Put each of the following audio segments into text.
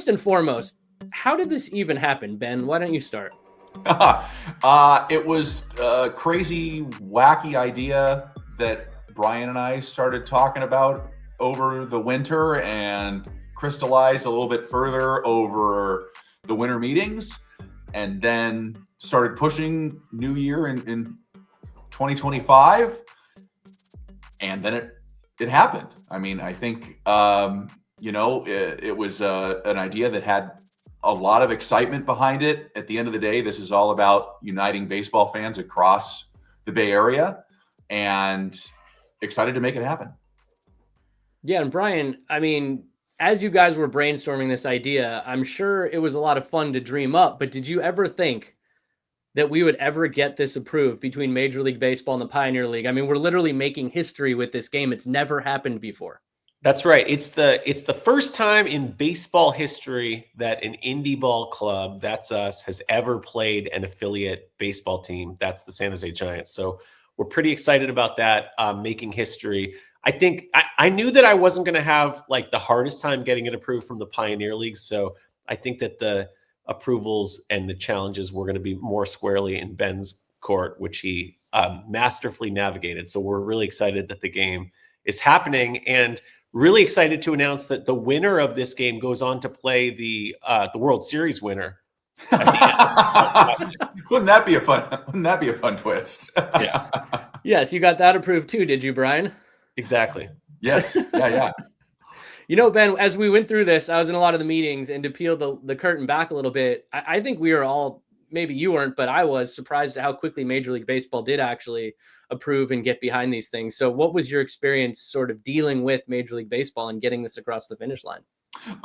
first and foremost, how did this even happen, Ben? Why don't you start? It was a crazy, wacky idea that Brian and I started talking about over the winter and crystallized a little bit further over the winter meetings, and then started pushing New Year in 2025, and then it happened. I mean, I think it was an idea that had a lot of excitement behind it. At the end of the day, this is all about uniting baseball fans across the Bay Area, and excited to make it happen. Yeah, and Brian, I mean, as you guys were brainstorming this idea, I'm sure it was a lot of fun to dream up, but did you ever think that we would ever get this approved between Major League Baseball and the Pioneer League? I mean, we're literally making history with this game. It's never happened before. That's right. It's the first time in baseball history that an indie ball club, that's us, has ever played an affiliate baseball team. That's the San Jose Giants. So we're pretty excited about that, making history. I think I knew that I wasn't going to have like the hardest time getting it approved from the Pioneer League. So I think that the approvals and the challenges were going to be more squarely in Ben's court, which he masterfully navigated. So we're really excited that the game is happening, and really excited to announce that the winner of this game goes on to play the World Series winner. Wouldn't that be a fun twist? Yeah. Yes, you got that approved too, did you, Brian? Exactly. Yes. Yeah. You know, Ben, as we went through this, I was in a lot of the meetings, and to peel the curtain back a little bit, I think we were all, maybe you weren't, but I was surprised at how quickly Major League Baseball did actually approve and get behind these things. So what was your experience sort of dealing with Major League Baseball and getting this across the finish line?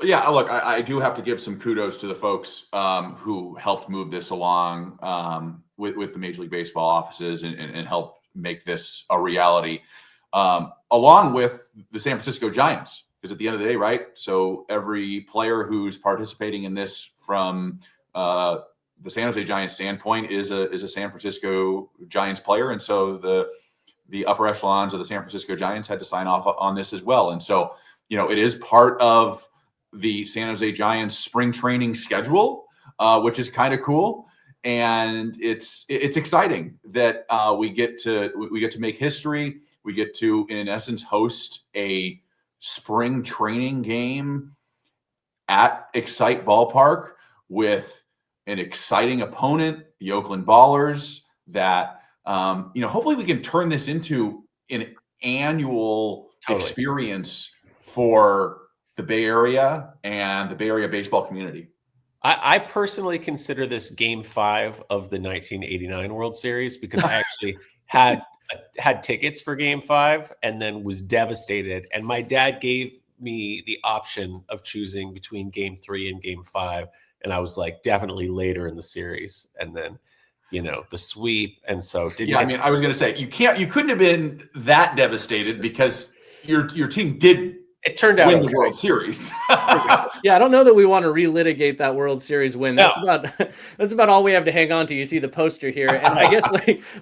Yeah, look, I do have to give some kudos to the folks who helped move this along with the Major League Baseball offices and help make this a reality, along with the San Francisco Giants. Because at the end of the day, right? So every player who's participating in this from the San Jose Giants standpoint is a San Francisco Giants player. And so the upper echelons of the San Francisco Giants had to sign off on this as well. And so, it is part of the San Jose Giants spring training schedule, which is kind of cool. And it's exciting that we get to make history. We get to, in essence, host a spring training game at Excite Ballpark with an exciting opponent, the Oakland Ballers, that, hopefully we can turn this into an annual experience for the Bay Area and the Bay Area baseball community. I personally consider this Game 5 of the 1989 World Series, because I actually had tickets for Game 5 and then was devastated. And my dad gave me the option of choosing between Game 3 and Game 5. And I was like, definitely later in the series. And then, the sweep. And so I was going to say, you couldn't have been that devastated because your team did. It turned out win the World Series. Yeah, I don't know that we want to relitigate that World Series win. No. That's about all we have to hang on to. You see the poster here, and I guess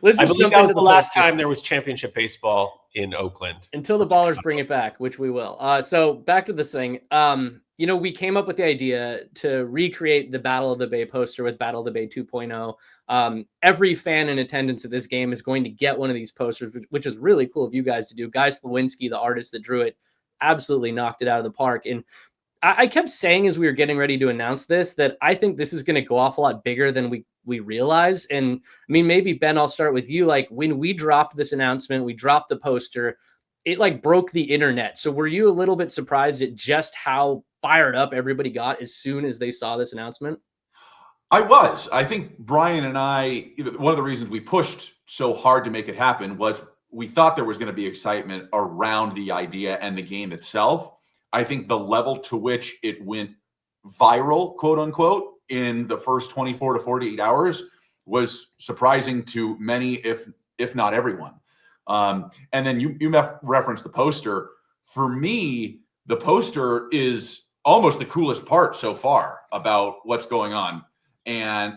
let's just jump into the last time there was championship baseball in Oakland. Until the Ballers bring it back, which we will. So back to this thing. We came up with the idea to recreate the Battle of the Bay poster with Battle of the Bay 2.0. Every fan in attendance at this game is going to get one of these posters, which is really cool of you guys to do. Guy Slawinski, the artist that drew it, absolutely knocked it out of the park. And I kept saying as we were getting ready to announce this that I think this is going to go off a lot bigger than we realize. And I mean, maybe Ben, I'll start with you. Like when we dropped this announcement, we dropped the poster, it like broke the internet. So were you a little bit surprised at just how fired up everybody got as soon as they saw this announcement? I was. I think Brian and I, one of the reasons we pushed so hard to make it happen was we thought there was going to be excitement around the idea and the game itself. I think the level to which it went viral, quote unquote, in the first 24 to 48 hours was surprising to many, if not everyone. And then you referenced the poster. For me, the poster is almost the coolest part so far about what's going on. And,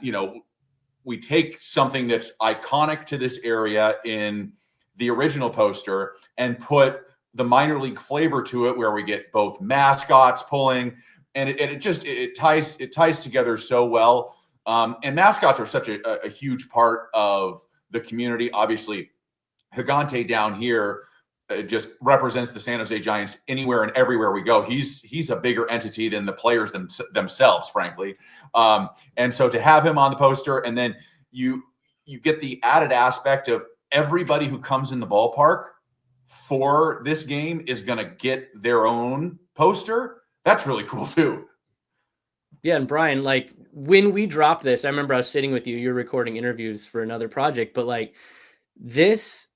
we take something that's iconic to this area in the original poster and put the minor league flavor to it, where we get both mascots pulling and it ties together so well. And mascots are such a huge part of the community. Obviously, Gigante down here just represents the San Jose Giants anywhere and everywhere we go. He's a bigger entity than the players themselves, frankly. And so to have him on the poster, and then you get the added aspect of everybody who comes in the ballpark for this game is going to get their own poster. That's really cool too. Yeah, and Brian, like when we dropped this, I remember I was sitting with you, you're recording interviews for another project, but like this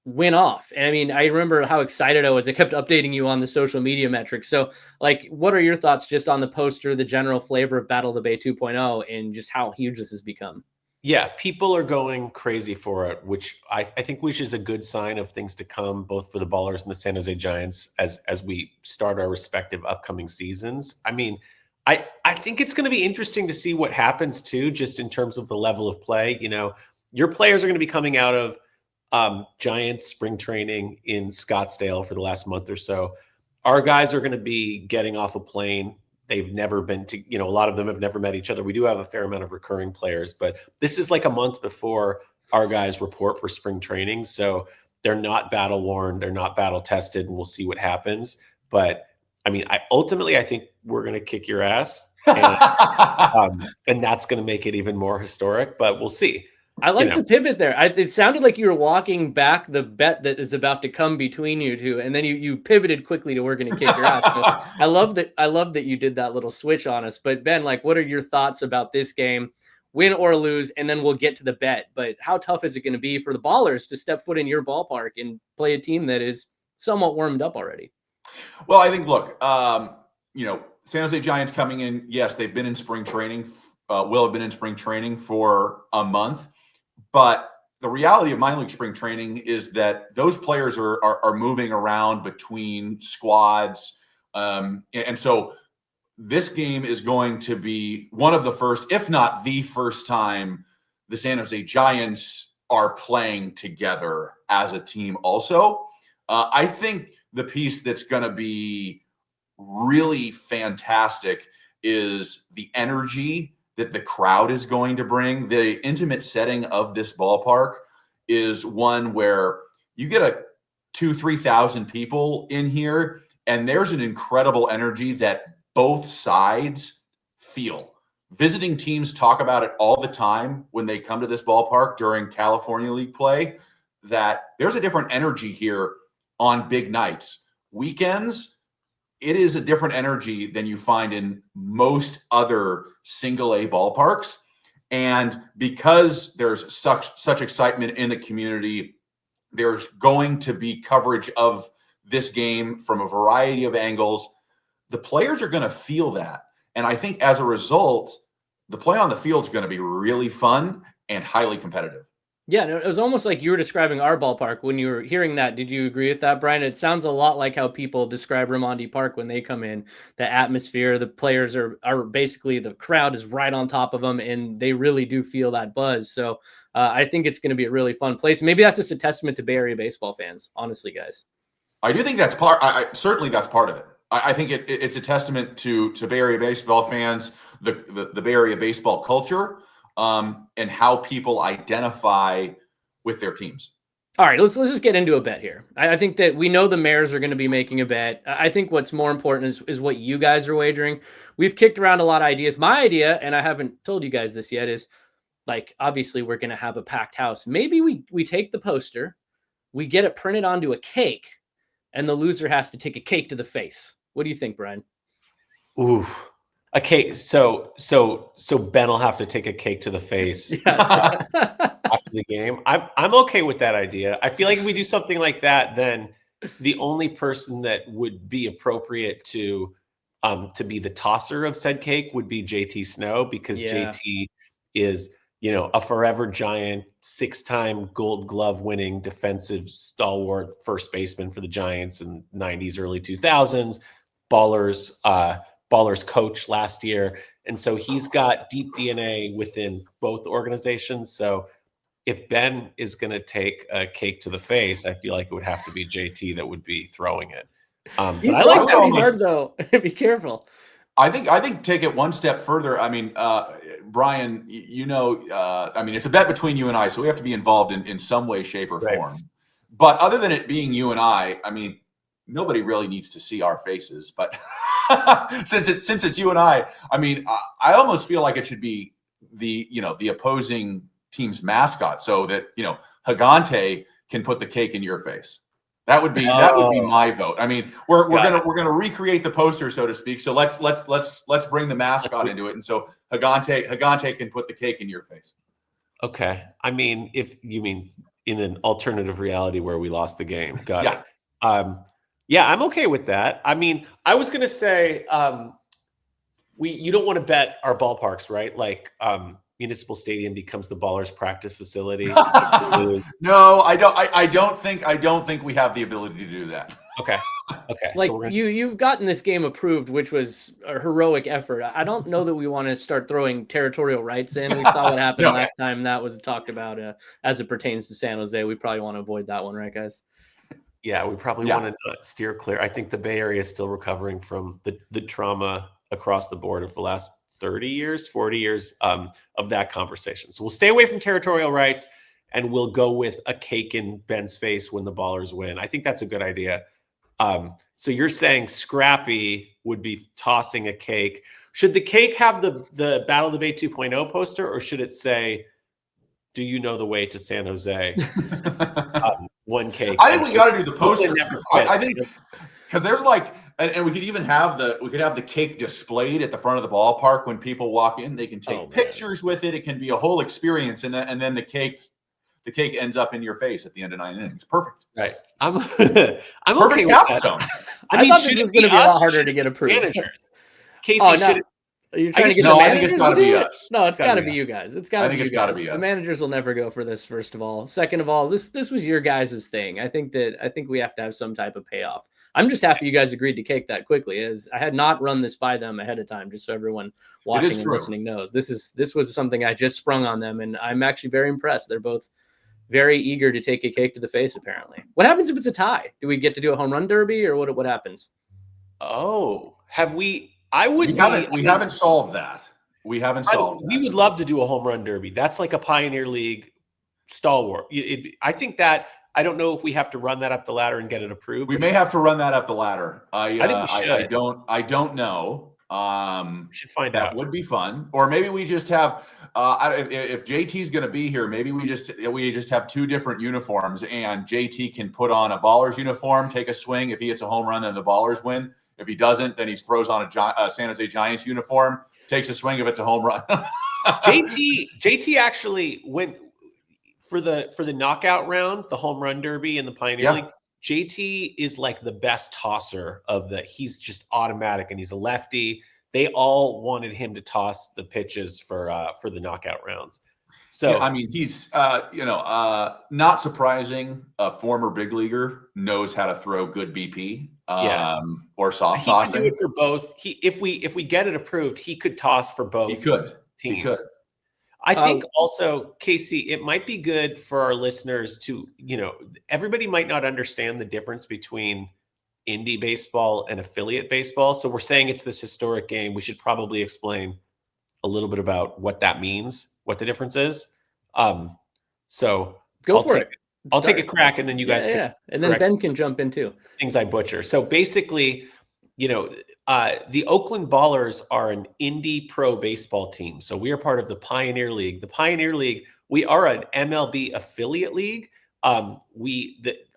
went off. And I mean, I remember how excited I was. I kept updating you on the social media metrics. So like, what are your thoughts just on the poster, the general flavor of Battle of the Bay 2.0, and just how huge this has become? Yeah, people are going crazy for it, which I think which is a good sign of things to come, both for the Ballers and the San Jose Giants as we start our respective upcoming seasons. I mean, I think it's going to be interesting to see what happens too, just in terms of the level of play. You know, your players are going to be coming out of Giants spring training in Scottsdale for the last month or so. Our guys are going to be getting off a plane. They've never been to, you know, a lot of them have never met each other. We do have a fair amount of recurring players, but this is like a month before our guys report for spring training. So they're not battle worn, they're not battle tested, and we'll see what happens. But I mean, I think we're going to kick your ass, and that's going to make it even more historic, but we'll see. I like the pivot there. It sounded like you were walking back the bet that is about to come between you two, and then you pivoted quickly to we're going to kick your ass. So I love that you did that little switch on us. But Ben, like, what are your thoughts about this game, win or lose? And then we'll get to the bet. But how tough is it going to be for the Ballers to step foot in your ballpark and play a team that is somewhat warmed up already? Well, I think, look, you know, San Jose Giants coming in. Yes, they've been in spring training. Will have been in spring training for a month. But the reality of minor league spring training is that those players are moving around between squads. And so this game is going to be one of the first, if not the first time, the San Jose Giants are playing together as a team also. I think the piece that's going to be really fantastic is the energy that the crowd is going to bring. The intimate setting of this ballpark is one where you get 2,000-3,000 people in here, and there's an incredible energy that both sides feel. Visiting teams talk about it all the time when they come to this ballpark during California League play, that there's a different energy here on big nights. Weekends, it is a different energy than you find in most other single A ballparks. And because there's such excitement in the community, there's going to be coverage of this game from a variety of angles. The players are going to feel that. And I think as a result, the play on the field is going to be really fun and highly competitive. Yeah, it was almost like you were describing our ballpark when you were hearing that. Did you agree with that, Brian? It sounds a lot like how people describe Raimondi Park when they come in. The atmosphere, the players are basically, the crowd is right on top of them, and they really do feel that buzz. So I think it's going to be a really fun place. Maybe that's just a testament to Bay Area baseball fans, honestly, guys. I do think that's certainly that's part of it. I think it's a testament to Bay Area baseball fans, the Bay Area baseball culture, and how people identify with their teams. All right, let's just get into a bet here. I think that we know the Mares are going to be making a bet. I think what's more important is what you guys are wagering. We've kicked around a lot of ideas. My idea, and I haven't told you guys this yet, is like, obviously we're going to have a packed house. Maybe we take the poster, we get it printed onto a cake, and the loser has to take a cake to the face. What do you think, Brian? Ooh, a cake. So Ben will have to take a cake to the face after the game. I'm okay with that idea. I feel like if we do something like that, then the only person that would be appropriate to be the tosser of said cake would be JT Snow, because JT is, you know, a forever Giant, 6-time Gold Glove winning defensive stalwart first baseman for the Giants in the 90s, early 2000s. Ballers coach last year. And so he's got deep DNA within both organizations. So if Ben is going to take a cake to the face, I feel like it would have to be JT that would be throwing it. But I like that hard, though. Be careful. I think take it one step further. I mean, Brian, I mean, it's a bet between you and I, so we have to be involved in some way, shape, or Right. form. But other than it being you and I mean, nobody really needs to see our faces. But since it's you and I mean, I almost feel like it should be the opposing team's mascot, so that Hagante can put the cake in your face. That would be my vote. I mean, we're gonna recreate the poster, so to speak. So let's bring the mascot into it, and so Hagante can put the cake in your face. Okay. I mean, if you mean in an alternative reality where we lost the game, got Yeah. it. Yeah, I'm okay with that. I mean, I was gonna say, you don't want to bet our ballparks, right? Like, Municipal Stadium becomes the Ballers practice facility. No, I don't think we have the ability to do that. Okay. Like, so you've gotten this game approved, which was a heroic effort. I don't know that we want to start throwing territorial rights in. We saw what happened last time that was talked about as it pertains to San Jose. We probably want to avoid that one, right, guys? Yeah, we probably want to steer clear. I think the Bay Area is still recovering from the trauma across the board of the last 30 years, 40 years of that conversation. So we'll stay away from territorial rights, and we'll go with a cake in Ben's face when the Ballers win. I think that's a good idea. So you're saying Scrappy would be tossing a cake. Should the cake have the Battle of the Bay 2.0 poster, or should it say, "Do you know the way to San Jose?" One cake. I think we got to do the poster. I think because there's like, and we could even have the cake displayed at the front of the ballpark when people walk in. They can take pictures with it. It can be a whole experience, and then the cake ends up in your face at the end of 9 innings. Perfect. Right. I'm okay with capstone. that. I thought this was going to be a lot harder to get approved. Managers. Casey, are you trying to get the I think it's managers got to to do be it? us. No, it's got to be you guys. It's got to be you guys. be us. The managers will never go for this, first of all. Second of all, this was your guys' thing. I think we have to have some type of payoff. I'm just happy you guys agreed to cake that quickly, as I had not run this by them ahead of time, just so everyone watching and listening knows. This was something I just sprung on them, and I'm actually very impressed. They're both very eager to take a cake to the face, apparently. What happens if it's a tie? Do we get to do a home run derby, or what happens? Oh, have we? We haven't solved that. We haven't solved that. We would love to do a home run derby. That's like a Pioneer League stalwart. I think that, I don't know if we have to run that up the ladder and get it approved. We may have to run that up the ladder. I think we should. I don't know. We should find out. That would be fun. Or maybe we just have, if JT's going to be here, maybe we just have two different uniforms, and JT can put on a Ballers uniform, take a swing. If he hits a home run, then the Ballers win. If he doesn't, then he throws on a San Jose Giants uniform, takes a swing if it's a home run. JT actually went for the knockout round, the home run derby in the Pioneer League. JT is like the best tosser he's just automatic, and he's a lefty. They all wanted him to toss the pitches for the knockout rounds. So I mean, he's not surprising. A former big leaguer knows how to throw good BP or soft tossing. He could do it for both. If we get it approved, he could toss for both. He could. Teams. He could. I think also, Casey, it might be good for our listeners to, everybody might not understand the difference between indie baseball and affiliate baseball. So we're saying it's this historic game. We should probably explain a little bit about what that means, what the difference is. So go for it. I'll take a crack, and then you guys can. And then Ben can jump in too. Things I butcher. So basically, the Oakland Ballers are an indie pro baseball team. So we are part of the Pioneer League. The Pioneer League, we are an MLB affiliate league. Our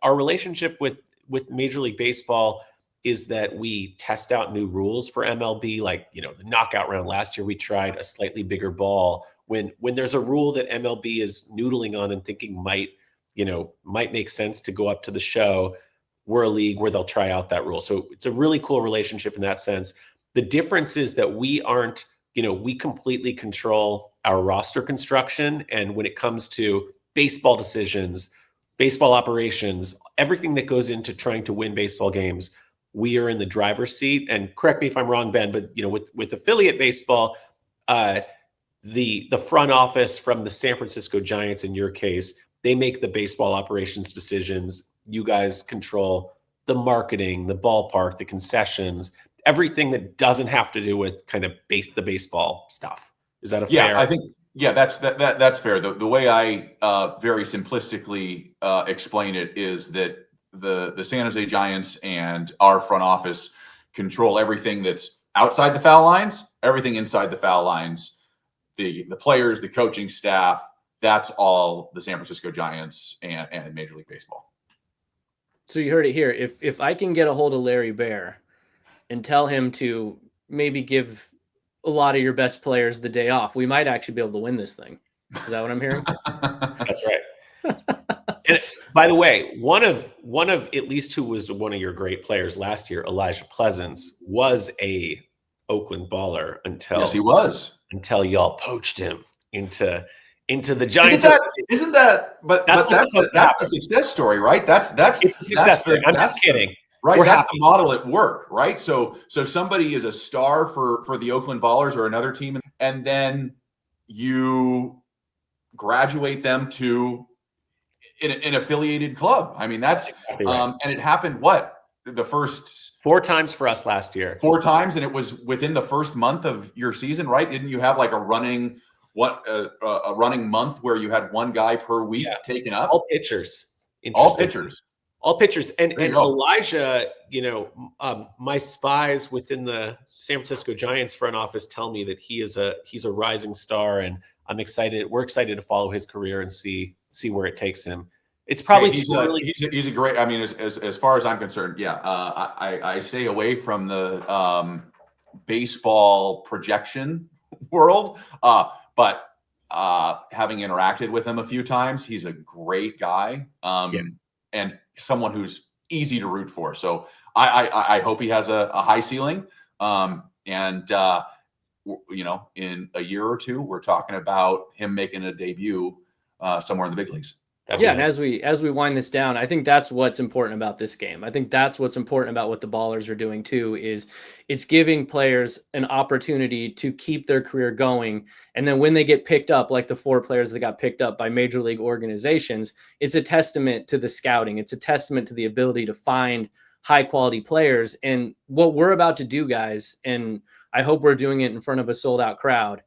relationship with Major League Baseball is that we test out new rules for MLB. Like, the knockout round last year, we tried a slightly bigger ball. When there's a rule that MLB is noodling on and thinking might make sense to go up to the show, we're a league where they'll try out that rule. So it's a really cool relationship in that sense. The difference is that we aren't, we completely control our roster construction. And when it comes to baseball decisions, baseball operations, everything that goes into trying to win baseball games, we are in the driver's seat. And correct me if I'm wrong, Ben, but with affiliate baseball, the front office from the San Francisco Giants, in your case, they make the baseball operations decisions. You guys control the marketing, the ballpark, the concessions, everything that doesn't have to do with kind of the baseball stuff. Is that a Yeah, fair? I think that's fair. The way I very simplistically explain it is that the San Jose Giants and our front office control everything that's outside the foul lines, everything inside the foul lines, the players, the coaching staff. That's all the San Francisco Giants and Major League Baseball. So you heard it here. If I can get a hold of Larry Bear and tell him to maybe give a lot of your best players the day off, we might actually be able to win this thing. Is that what I'm hearing? That's right. And by the way, one of at least who was one of your great players last year, Elijah Pleasance, was a Oakland Baller until yes, he was, until y'all poached him into the Giants. Isn't that? But that's the success story, right? It's a success story. I'm just kidding. Right, that's the model at work, right? So somebody is a star for the Oakland Ballers or another team, and then you graduate them to an affiliated club. I mean, that's exactly right. And it happened the first 4 times for us last year. 4 times, and it was within the first month of your season, right? Didn't you have like a running month where you had one guy per week taken up? All pitchers. All pitchers. And Elijah, my spies within the San Francisco Giants front office tell me that he's a rising star, and I'm excited. We're excited to follow his career and see where it takes him. It's probably he's a great. I mean, as far as I'm concerned, I stay away from the baseball projection world, but having interacted with him a few times, he's a great guy. And someone who's easy to root for. So I hope he has a high ceiling. In a year or two, we're talking about him making a debut somewhere in the big leagues. Yeah, and as we wind this down, I think that's what's important about this game. I think that's what's important about what the Ballers are doing too, is it's giving players an opportunity to keep their career going. And then when they get picked up, like the 4 players that got picked up by major league organizations, it's a testament to the scouting. It's a testament to the ability to find high quality players. And what we're about to do, guys, and I hope we're doing it in front of a sold out crowd,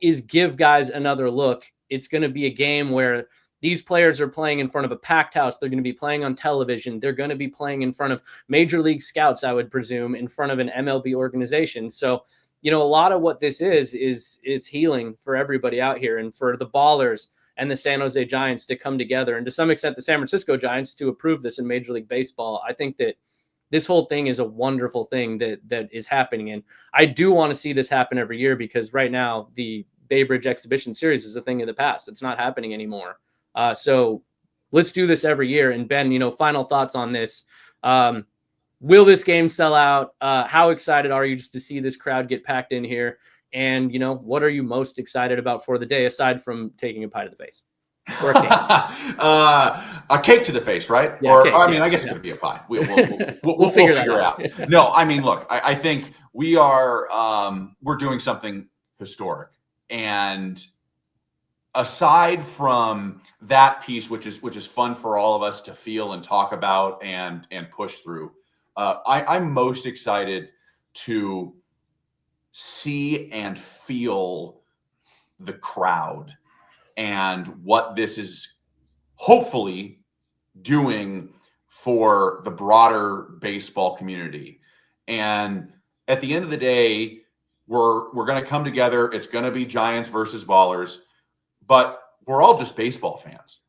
is give guys another look. It's going to be a game where these players are playing in front of a packed house. They're going to be playing on television. They're going to be playing in front of major league scouts, I would presume, in front of an MLB organization. So, a lot of what this is healing for everybody out here, and for the Ballers and the San Jose Giants to come together, and to some extent the San Francisco Giants to approve this in Major League Baseball. I think that this whole thing is a wonderful thing that is happening. And I do want to see this happen every year, because right now the Bay Bridge Exhibition Series is a thing of the past. It's not happening anymore. So let's do this every year. And Ben, final thoughts on this. Will this game sell out? How excited are you just to see this crowd get packed in here? And, what are you most excited about for the day, aside from taking a pie to the face? Or a cake? A cake to the face, right? Yeah, I guess it could be a pie. We'll figure it out. No, I mean, look, I think we are we're doing something historic. And aside from that piece, which is fun for all of us to feel and talk about and push through, I'm most excited to see and feel the crowd and what this is hopefully doing for the broader baseball community. And at the end of the day, we're going to come together. It's going to be Giants versus Ballers, but we're all just baseball fans.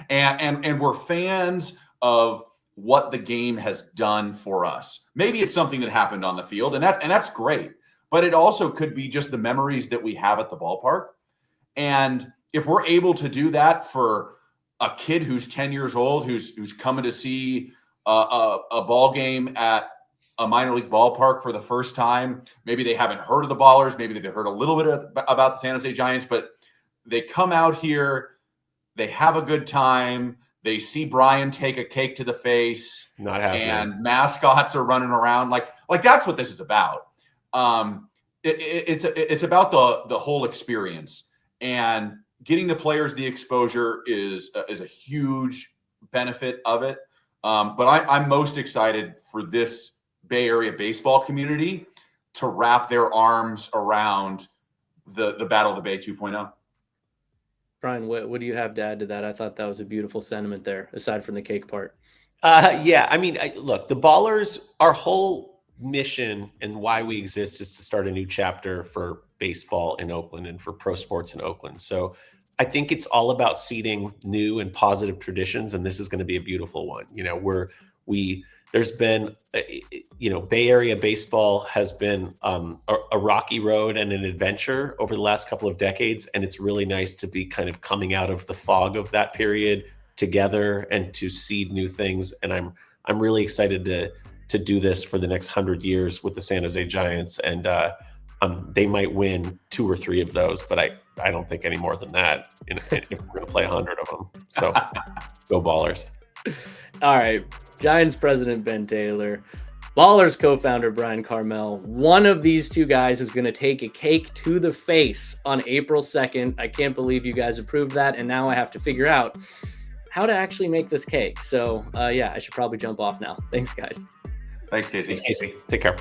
and we're fans of what the game has done for us. Maybe it's something that happened on the field, and that's great. But it also could be just the memories that we have at the ballpark. And if we're able to do that for a kid who's 10 years old, who's coming to see a ball game at a minor league ballpark for the first time, maybe they haven't heard of the Ballers, maybe they've heard a little bit about the San Jose Giants, but they come out here, they have a good time, they see Brian take a cake to the face, and mascots are running around. Like that's what this is about. It's about the whole experience, and getting the players the exposure is a huge benefit of it. But I'm most excited for this Bay Area baseball community to wrap their arms around the Battle of the Bay 2.0. Brian, what do you have to add to that? I thought that was a beautiful sentiment there, aside from the cake part. Yeah, I mean, look, the Ballers, our whole mission and why we exist is to start a new chapter for baseball in Oakland and for pro sports in Oakland. So I think it's all about seeding new and positive traditions, and this is going to be a beautiful one. You know, there's been, you know, Bay Area baseball has been a rocky road and an adventure over the last couple of decades, and it's really nice to be kind of coming out of the fog of that period together and to seed new things. And I'm really excited to do this for the next 100 years with the San Jose Giants, and they might win 2 or 3 of those, but I don't think any more than that. If we're going to play 100 of them, so go Ballers! All right, Giants president Ben Taylor, Ballers co-founder Brian Carmel. One of these two guys is going to take a cake to the face on April 2nd. I can't believe you guys approved that, and now I have to figure out how to actually make this cake. So yeah, I should probably jump off now. Thanks, guys. Thanks, Casey. Take care.